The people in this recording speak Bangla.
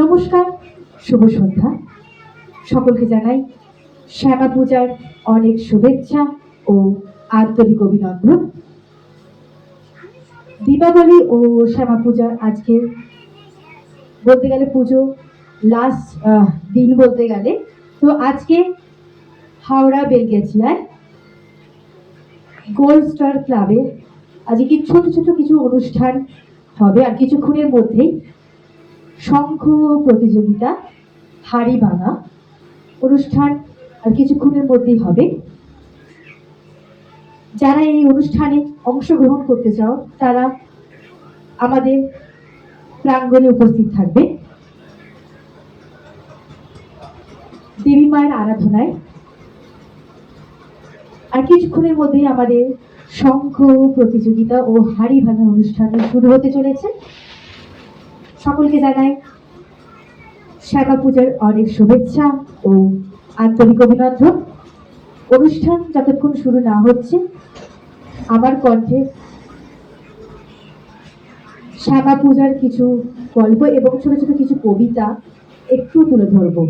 নমস্কার, শুভ সন্ধ্যা। সকলকে জানাই শ্যামা পূজার অনেক শুভেচ্ছা ও আন্তরিক অভিনন্দন। দীপাবলি ও শ্যামা পূজার আজকে বলতে গেলে পুজো লাস্ট দিন বলতে গেলে, তো আজকে হাওড়া বেলগেছিয়ায় গোল্ড স্টার ক্লাবে আজকে ছোট ছোট কিছু অনুষ্ঠান হবে। আর কিছুক্ষণের মধ্যেই শঙ্খ প্রতিযোগিতা, হাড়ি ভাঙা অনুষ্ঠান আর কিছুক্ষণের মধ্যেই হবে। যারা এই অনুষ্ঠানে অংশগ্রহণ করতে চাও তারা আমাদের প্রাঙ্গণে উপস্থিত থাকবে। দেবী মায়ের আরাধনায় আর কিছুক্ষণের মধ্যেই আমাদের শঙ্খ প্রতিযোগিতা ও হাড়ি ভাঙা অনুষ্ঠান শুরু হতে চলেছে। সকলকে জানাই শ্যামা পূজার অনেক শুভেচ্ছা ও আন্তরিক অভিনন্দন। অনুষ্ঠান যতক্ষণ শুরু না হচ্ছে আমার কণ্ঠে শ্যামা পূজার কিছু গল্প এবং ছোট ছোট কিছু কবিতা একটু তুলে ধরবো।